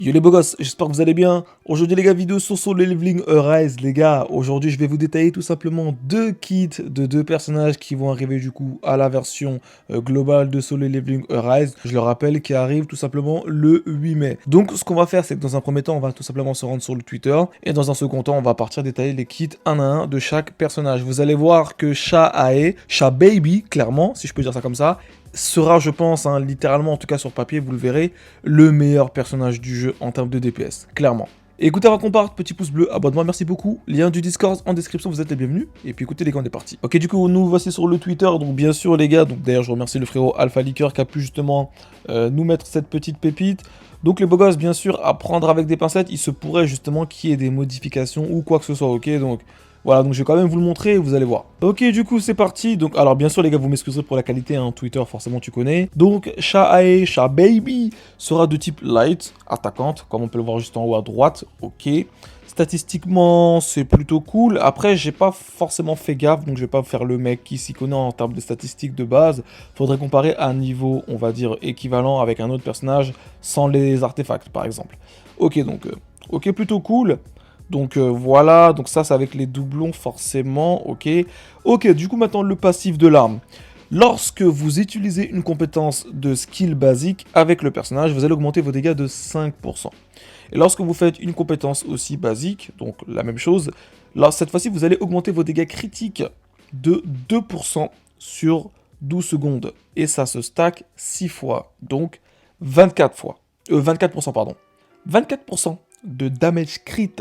Yo les beaux gosses, j'espère que vous allez bien. Aujourd'hui les gars, vidéo sur Solo Leveling Arise les gars. Aujourd'hui je vais vous détailler tout simplement deux kits de deux personnages qui vont arriver du coup à la version globale de Solo Leveling Arise. Je le rappelle qui arrive tout simplement le 8 mai. Donc ce qu'on va faire c'est que dans un premier temps on va tout simplement se rendre sur le Twitter. Et dans un second temps on va partir détailler les kits un à un de chaque personnage. Vous allez voir que Sha Baby clairement si je peux dire ça comme ça, sera, je pense, hein, littéralement, en tout cas sur papier, vous le verrez, le meilleur personnage du jeu en termes de DPS, clairement. Et écoutez, avant qu'on parte, petit pouce bleu, abonnement, merci beaucoup. Lien du Discord en description, vous êtes les bienvenus. Et puis écoutez les gars, on est parti. Ok, du coup, nous voici sur le Twitter, donc bien sûr les gars, donc d'ailleurs je remercie le frérot Alpha Liqueur qui a pu justement nous mettre cette petite pépite. Donc les beaux gosses, bien sûr, à prendre avec des pincettes, il se pourrait justement qu'il y ait des modifications ou quoi que ce soit, ok, donc... Voilà, donc je vais quand même vous le montrer et vous allez voir. Ok, du coup, c'est parti. Donc, alors, bien sûr, les gars, vous m'excuserez pour la qualité, hein, Twitter, forcément, tu connais. Donc, Sha Baby sera de type light, attaquante, comme on peut le voir juste en haut à droite. Ok. Statistiquement, c'est plutôt cool. Après, j'ai pas forcément fait gaffe, donc je vais pas faire le mec qui s'y connaît en termes de statistiques de base. Faudrait comparer à un niveau, on va dire, équivalent avec un autre personnage sans les artefacts, par exemple. Ok, donc, ok, plutôt cool. Donc voilà, donc ça c'est avec les doublons forcément, ok. Ok, du coup maintenant le passif de l'arme. Lorsque vous utilisez une compétence de skill basique avec le personnage, vous allez augmenter vos dégâts de 5%. Et lorsque vous faites une compétence aussi basique, donc la même chose, là cette fois-ci vous allez augmenter vos dégâts critiques de 2% sur 12 secondes. Et ça se stack 6 fois, donc 24 fois. 24%, pardon. 24% de damage crit.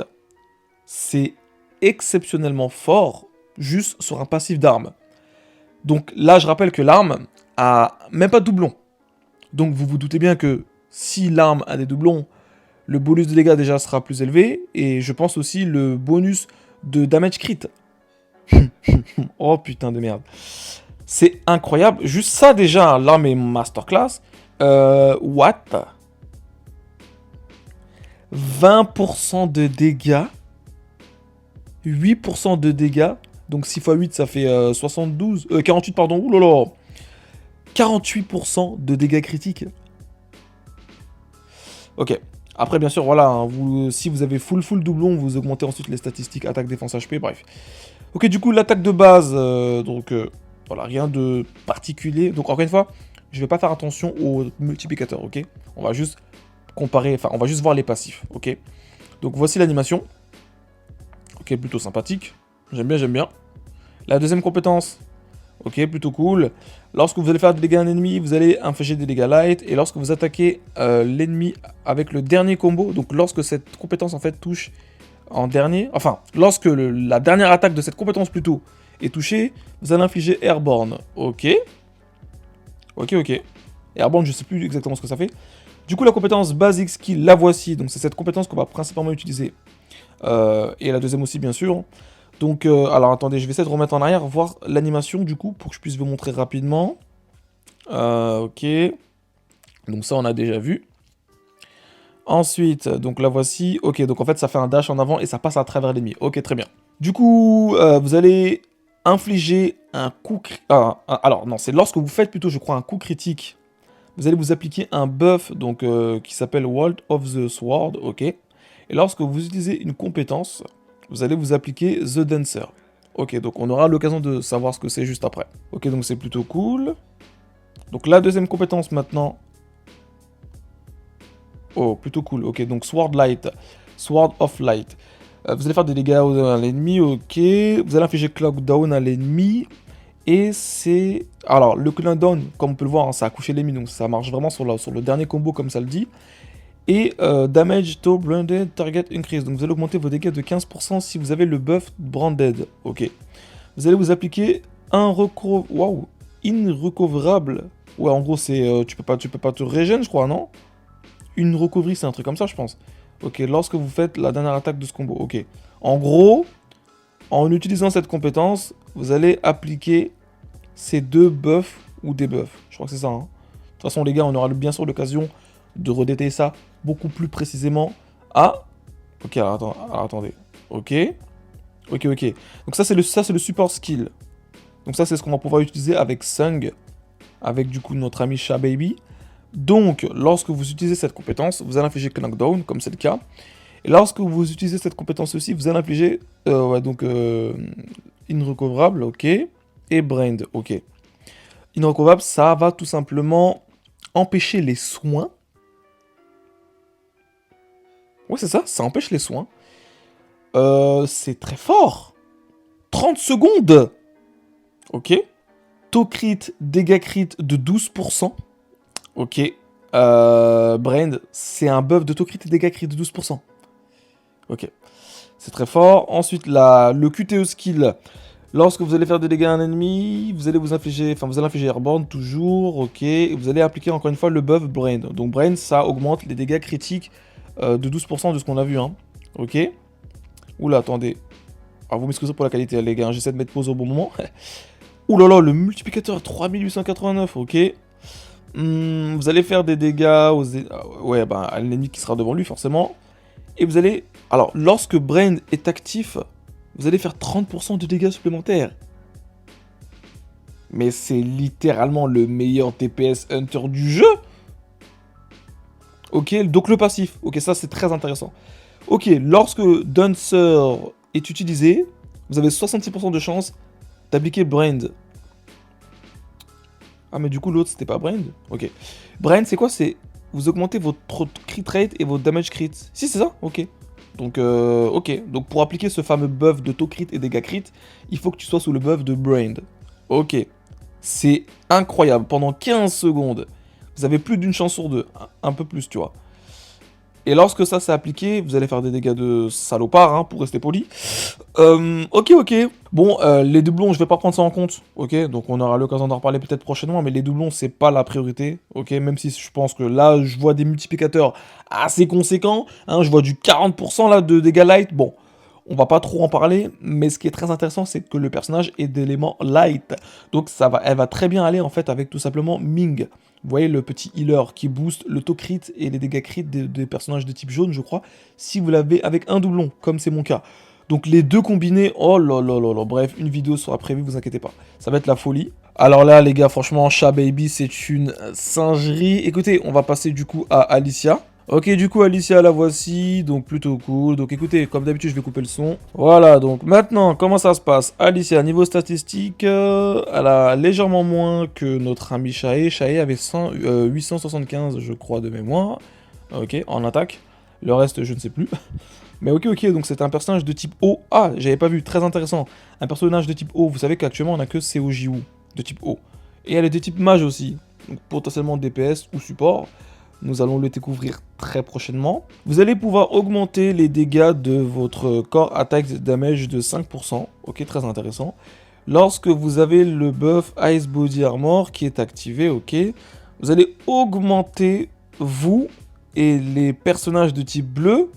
C'est exceptionnellement fort, juste sur un passif d'arme. Donc là, je rappelle que l'arme a même pas de doublon. Donc vous vous doutez bien que si l'arme a des doublons, le bonus de dégâts déjà sera plus élevé, et je pense aussi le bonus de damage crit. Oh putain de merde. C'est incroyable, juste ça déjà, l'arme est masterclass. What 20% de dégâts 8% de dégâts, donc 6 x 8 ça fait 48 pardon, oulala 48% de dégâts critiques. Ok, après bien sûr voilà, hein, si vous avez full doublon, vous augmentez ensuite les statistiques attaque, défense, HP, bref. Ok, du coup l'attaque de base, voilà, rien de particulier, donc encore une fois, je vais pas faire attention aux multiplicateurs, ok. On va juste comparer, enfin on va juste voir les passifs, ok. Donc voici l'animation. Ok, plutôt sympathique. J'aime bien, j'aime bien. La deuxième compétence. Ok, plutôt cool. Lorsque vous allez faire des dégâts à un ennemi, vous allez infliger des dégâts light. Et lorsque vous attaquez l'ennemi avec le dernier combo, donc lorsque cette compétence en fait touche en dernier, enfin, lorsque la dernière attaque de cette compétence plutôt est touchée, vous allez infliger Airborne. Ok. Ok. Airborne, je sais plus exactement ce que ça fait. Du coup, la compétence Basic Skill, la voici. Donc c'est cette compétence qu'on va principalement utiliser. Et la deuxième aussi, bien sûr. Donc, alors attendez, je vais essayer de remettre en arrière, voir l'animation du coup, pour que je puisse vous montrer rapidement. Ok. Donc ça, on a déjà vu. Ensuite, donc la voici. Ok, donc en fait, ça fait un dash en avant et ça passe à travers l'ennemi. Ok, très bien. Du coup, vous allez infliger un coup... alors, non, c'est lorsque vous faites plutôt, je crois, un coup critique. Vous allez vous appliquer un buff donc, qui s'appelle World of the Sword. Ok. Et lorsque vous utilisez une compétence, vous allez vous appliquer The Dancer. Ok, donc on aura l'occasion de savoir ce que c'est juste après. Ok, donc c'est plutôt cool. Donc la deuxième compétence maintenant. Oh, plutôt cool. Ok, donc Sword Light. Sword of Light. Vous allez faire des dégâts à l'ennemi, ok. Vous allez infliger Knockdown à l'ennemi. Et c'est... Alors, le Knockdown, comme on peut le voir, hein, ça a couché l'ennemi, donc ça marche vraiment sur le dernier combo, comme ça le dit. Et Damage to Branded Target Increase. Donc vous allez augmenter vos dégâts de 15% si vous avez le buff Branded. Ok. Vous allez vous appliquer un Irrecoverable. Ouais, en gros, c'est tu peux pas te régénérer, je crois, non? Une recovery, c'est un truc comme ça, je pense. Ok, lorsque vous faites la dernière attaque de ce combo. Ok. En gros, en utilisant cette compétence, vous allez appliquer ces deux buffs ou des buffs. Je crois que c'est ça. Hein. De toute façon, les gars, on aura bien sûr l'occasion de redétailler ça beaucoup plus précisément. Ah, ok, alors attendez. Ok. Donc ça, c'est le support skill. Donc ça, c'est ce qu'on va pouvoir utiliser avec Sung. Avec du coup notre ami Sha Baby. Donc, lorsque vous utilisez cette compétence, vous allez infliger knockdown, comme c'est le cas. Et lorsque vous utilisez cette compétence aussi, vous allez infliger Irrecoverable, ok, et Brained, ok. Irrecoverable, ça va tout simplement empêcher les soins. Ouais, c'est ça, ça empêche les soins. C'est très fort. 30 secondes. Ok. Taux crit, dégâts crit de 12%. Ok. Brained, c'est un buff de taux crit et dégâts crit de 12%. Ok. C'est très fort. Ensuite, le QTE skill. Lorsque vous allez faire des dégâts à un ennemi, vous allez infliger Airborne toujours, ok. Et vous allez appliquer encore une fois le buff Brain. Donc Brain, ça augmente les dégâts critiques de 12% de ce qu'on a vu, hein. Ok. Oula, attendez. Ah, vous m'excusez pour la qualité, les gars, j'essaie de mettre pause au bon moment. Ouh là là, le multiplicateur 3889, ok. Vous allez faire des dégâts à l'ennemi qui sera devant lui, forcément. Et vous allez... Alors, lorsque Brain est actif, vous allez faire 30% de dégâts supplémentaires. Mais c'est littéralement le meilleur DPS Hunter du jeu. Ok, donc le passif. Ok, ça c'est très intéressant. Ok, lorsque Dancer est utilisé, vous avez 66% de chance d'appliquer Brained. Ah, mais du coup, l'autre, c'était pas Brained. Ok. Brained, c'est quoi? C'est... Vous augmentez votre crit rate et votre damage crit. Si, c'est ça? Ok. Donc, ok. Donc, pour appliquer ce fameux buff de taux crit et dégâts crit, il faut que tu sois sous le buff de Brained. Ok. C'est incroyable. Pendant 15 secondes, vous avez plus d'une chance sur deux. Un peu plus, tu vois. Et lorsque ça s'est appliqué, vous allez faire des dégâts de salopard, hein, pour rester poli. Ok. Bon, les doublons, je vais pas prendre ça en compte, ok. Donc on aura l'occasion d'en reparler peut-être prochainement, mais les doublons, c'est pas la priorité, ok. Même si je pense que là, je vois des multiplicateurs assez conséquents, hein, je vois du 40% là de dégâts light. Bon, on va pas trop en parler, mais ce qui est très intéressant, c'est que le personnage est d'éléments light. Donc elle va très bien aller en fait avec tout simplement Ming. Vous voyez le petit healer qui booste le taux crit et les dégâts crit des personnages de type jaune, je crois, si vous l'avez avec un doublon, comme c'est mon cas. Donc les deux combinés, oh là là là là, bref, une vidéo sera prévue, vous inquiétez pas. Ça va être la folie. Alors là, les gars, franchement, Sha Baby, c'est une singerie. Écoutez, on va passer du coup à Alicia. Ok, du coup, Alicia, la voici, donc plutôt cool. Donc écoutez, comme d'habitude, je vais couper le son. Voilà, donc maintenant, comment ça se passe? Alicia, niveau statistique, elle a légèrement moins que notre ami Shae. Shae avait 875, je crois, de mémoire. Ok, en attaque. Le reste, je ne sais plus. Mais ok, donc c'est un personnage de type O. Ah, j'avais pas vu, très intéressant. Un personnage de type O, vous savez qu'actuellement, on a que COJU, de type O. Et elle est de type mage aussi, donc potentiellement DPS ou support. Nous allons le découvrir très prochainement. Vous allez pouvoir augmenter les dégâts de votre corps attack damage de 5%. Ok, très intéressant. Lorsque vous avez le buff Ice Body Armor qui est activé, ok, vous allez augmenter, vous et les personnages de type bleu,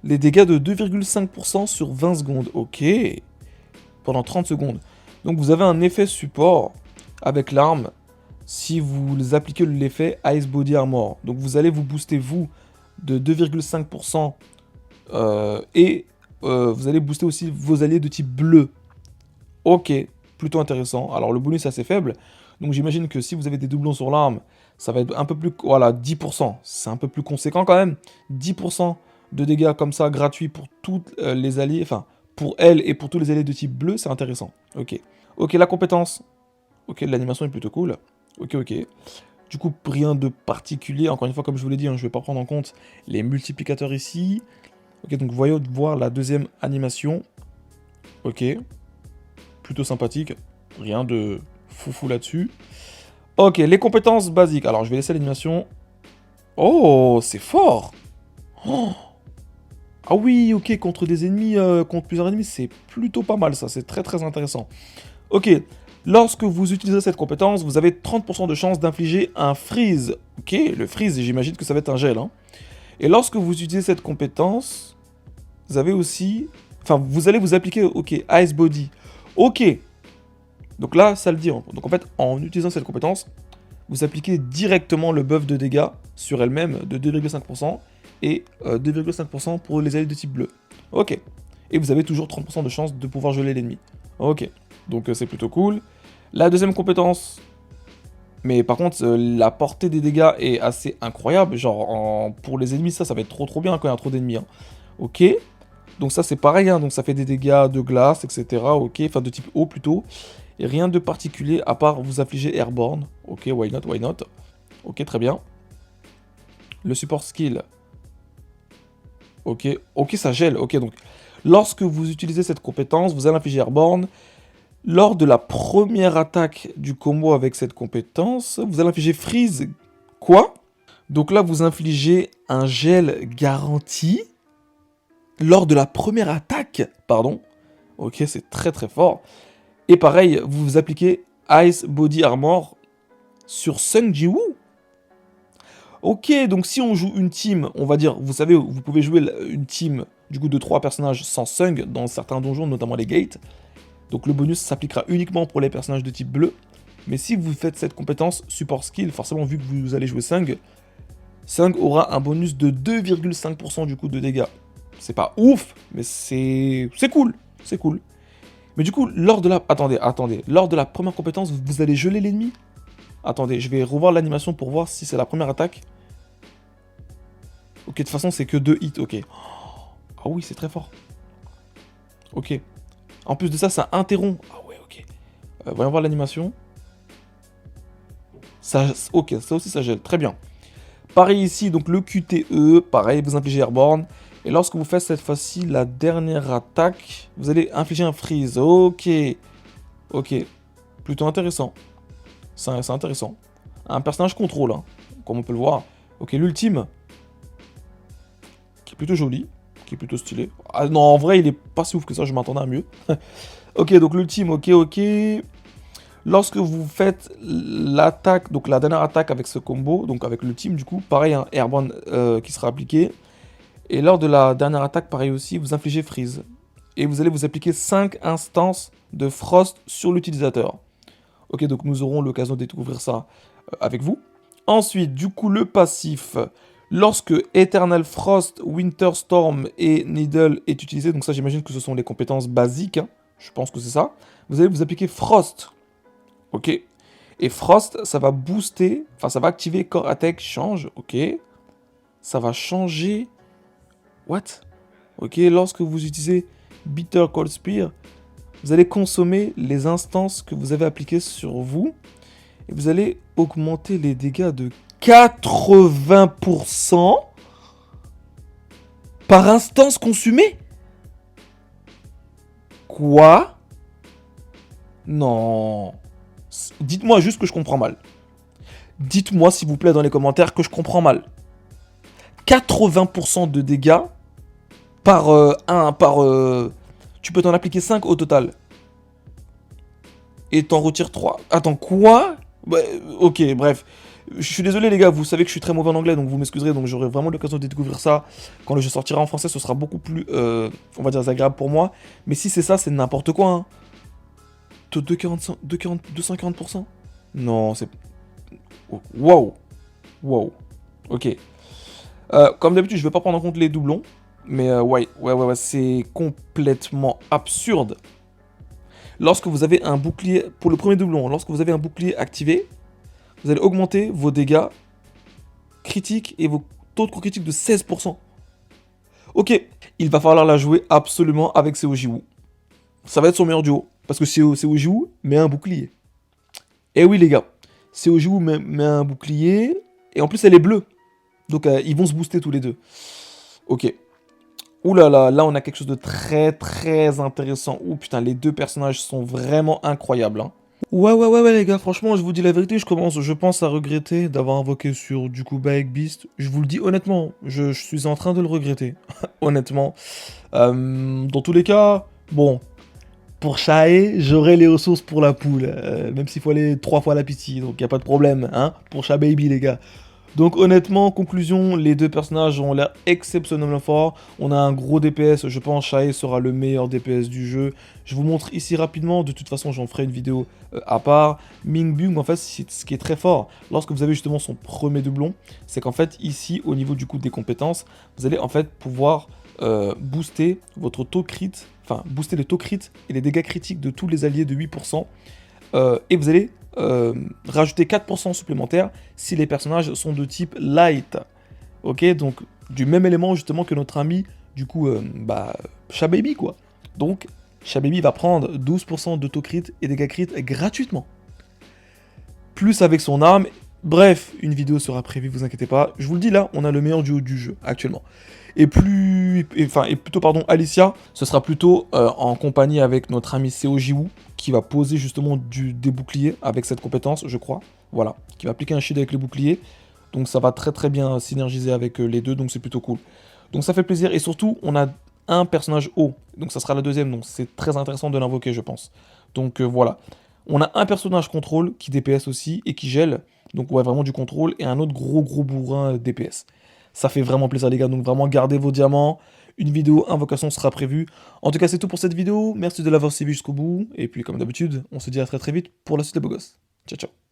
les dégâts de 2,5% sur 20 secondes. Ok, pendant 30 secondes. Donc vous avez un effet support avec l'arme si vous appliquez l'effet Ice Body Armor. Donc vous allez vous booster vous de 2,5% et vous allez booster aussi vos alliés de type bleu. Ok, plutôt intéressant. Alors le bonus est assez faible, donc j'imagine que si vous avez des doublons sur l'arme, ça va être un peu plus... Voilà, 10%, c'est un peu plus conséquent quand même. 10% de dégâts comme ça, gratuits pour toutes les alliés, enfin, pour elle et pour tous les alliés de type bleu, c'est intéressant. Ok, la compétence. Ok, l'animation est plutôt cool. Ok. Du coup, rien de particulier. Encore une fois, comme je vous l'ai dit, hein, je ne vais pas prendre en compte les multiplicateurs ici. Ok, donc voyons voir la deuxième animation. Ok. Plutôt sympathique. Rien de foufou là-dessus. Ok, les compétences basiques. Alors, je vais laisser l'animation. Oh, c'est fort. Oh. Ah oui, ok, contre des ennemis, contre plusieurs ennemis, c'est plutôt pas mal ça. C'est très intéressant. Ok. Lorsque vous utilisez cette compétence, vous avez 30% de chance d'infliger un freeze. Ok, le freeze, j'imagine que ça va être un gel. Hein. Et lorsque vous utilisez cette compétence, vous avez aussi... Enfin, vous allez vous appliquer, ok, Ice Body. Ok. Donc là, ça le dit. Donc en fait, en utilisant cette compétence, vous appliquez directement le buff de dégâts sur elle-même de 2,5% et 2,5% pour les alliés de type bleu. Ok. Et vous avez toujours 30% de chance de pouvoir geler l'ennemi. Ok. Donc c'est plutôt cool. La deuxième compétence, Mais par contre, la portée des dégâts est assez incroyable. Genre, pour les ennemis, ça va être trop bien quand il y a trop d'ennemis. Hein. Ok. Donc ça, c'est pareil. Hein. Donc ça fait des dégâts de glace, etc. Ok. Enfin, de type eau plutôt. Et rien de particulier à part vous affliger Airborne. Ok, why not, why not. Ok, très bien. Le support skill. Ok, ok, ça gèle. Ok, donc lorsque vous utilisez cette compétence, vous allez infliger Airborne. Lors de la première attaque du combo avec cette compétence, vous allez infliger Freeze. Quoi? Donc là, vous infligez un gel garanti. Lors de la première attaque, pardon. Ok, c'est très fort. Et pareil, vous appliquez Ice Body Armor sur Sung Ji-woo. Ok, donc si on joue une team, on va dire, vous savez, vous pouvez jouer une team du coup de 3 personnages sans Sung dans certains donjons, notamment les gates. Donc le bonus s'appliquera uniquement pour les personnages de type bleu. Mais si vous faites cette compétence support skill, forcément vu que vous allez jouer Sung, Sung aura un bonus de 2,5% du coup de dégâts. C'est pas ouf, mais c'est cool, c'est cool. Mais du coup, lors de la... Attendez. Lors de la première compétence, vous allez geler l'ennemi. Attendez, je vais revoir l'animation pour voir si c'est la première attaque. Ok, de toute façon, c'est que 2 hits, ok. Ah oui, c'est très fort. Ok. En plus de ça, ça interrompt. Ah ouais, ok. Voyons voir l'animation. Ça, ok, ça aussi, ça gèle. Très bien. Pareil ici, donc le QTE, pareil, vous infligez Airborne. Et lorsque vous faites cette fois-ci la dernière attaque, vous allez infliger un freeze. Ok. Ok. Plutôt intéressant. C'est intéressant. Un personnage contrôle, hein, comme on peut le voir. Ok, l'ultime. Qui est plutôt joli. Qui est plutôt stylé. Ah non, en vrai, il est pas si ouf que ça, je m'attendais à mieux. Ok, donc l'ultime, ok. Lorsque vous faites l'attaque, donc la dernière attaque avec ce combo, donc avec l'ultime du coup, pareil, un Airborne qui sera appliqué. Et lors de la dernière attaque, pareil aussi, vous infligez Freeze. Et vous allez vous appliquer 5 instances de Frost sur l'utilisateur. Ok, donc nous aurons l'occasion de découvrir ça avec vous. Ensuite, du coup, le passif. Lorsque Eternal Frost, Winter Storm et Needle est utilisé, donc ça j'imagine que ce sont les compétences basiques, hein, je pense que c'est ça, vous allez vous appliquer Frost. Ok. Et Frost, ça va booster, enfin ça va activer Core Attack Change, ok. Ça va changer... What? Ok, lorsque vous utilisez Bitter Cold Spear, vous allez consommer les instances que vous avez appliquées sur vous. Et vous allez augmenter les dégâts de 80% par instance consumée. Quoi? Non. Dites-moi juste que je comprends mal. Dites-moi s'il vous plaît dans les commentaires que je comprends mal. 80% de dégâts par tu peux t'en appliquer 5 au total. Et t'en retires 3. Attends, quoi? Ok, bref. Je suis désolé les gars, vous savez que je suis très mauvais en anglais, donc vous m'excuserez, donc j'aurai vraiment l'occasion de découvrir ça. Quand le jeu sortira en français, ce sera beaucoup plus, on va dire, agréable pour moi. Mais si c'est ça, c'est n'importe quoi, hein. 240%? Non, c'est... Wow. Wow. Ok. Comme d'habitude, je vais pas prendre en compte les doublons. Mais ouais, c'est complètement absurde. Lorsque vous avez un bouclier, pour le premier doublon, lorsque vous avez un bouclier activé, vous allez augmenter vos dégâts critiques et vos taux de critique de 16%. Ok, il va falloir la jouer absolument avec Seojiwoo. Ça va être son meilleur duo, parce que Seojiwoo met un bouclier. Et oui les gars, Seojiwoo met un bouclier, et en plus elle est bleue. Donc ils vont se booster tous les deux. Ok. Ouh là là, là on a quelque chose de très intéressant. Ouh putain, les deux personnages sont vraiment incroyables. Hein. Ouais les gars, franchement je vous dis la vérité, je pense à regretter d'avoir invoqué sur du coup Baek Beast. Je vous le dis honnêtement, je suis en train de le regretter. Honnêtement. Dans tous les cas, bon, pour Shae, j'aurai les ressources pour la poule. Même s'il faut aller 3 fois à la pitié, donc y a pas de problème, hein, pour Sha Baby les gars. Donc honnêtement, conclusion, les deux personnages ont l'air exceptionnellement forts. On a un gros DPS, je pense Shae sera le meilleur DPS du jeu. Je vous montre ici rapidement, de toute façon j'en ferai une vidéo à part. Mingbung en fait, ce qui est très fort, lorsque vous avez justement son premier doublon, c'est qu'en fait ici, au niveau du coup des compétences, vous allez en fait pouvoir booster votre taux crit, enfin booster les taux crit et les dégâts critiques de tous les alliés de 8%. Et vous allez rajouter 4% supplémentaires si les personnages sont de type light. Ok, donc du même élément justement que notre ami, du coup, Shababy quoi. Donc, Shababy va prendre 12% d'autocrit et dégâts crit gratuitement. Plus avec son arme. Bref, une vidéo sera prévue, vous inquiétez pas. Je vous le dis là, on a le meilleur duo du jeu actuellement. Et plutôt pardon, Alicia, ce sera plutôt en compagnie avec notre ami Seojiwoo, qui va poser justement des boucliers avec cette compétence, je crois. Voilà, qui va appliquer un shield avec le bouclier. Donc ça va très très bien synergiser avec les deux, donc c'est plutôt cool. Donc ça fait plaisir, et surtout, on a un personnage haut, donc ça sera la deuxième, donc c'est très intéressant de l'invoquer, je pense. Donc voilà. On a un personnage contrôle qui DPS aussi, et qui gèle, donc ouais, vraiment du contrôle, et un autre gros bourrin DPS. Ça fait vraiment plaisir les gars, donc vraiment gardez vos diamants. Une vidéo invocation sera prévue. En tout cas c'est tout pour cette vidéo, merci de l'avoir suivi jusqu'au bout. Et puis comme d'habitude, on se dit à très vite pour la suite les beaux gosses. Ciao ciao.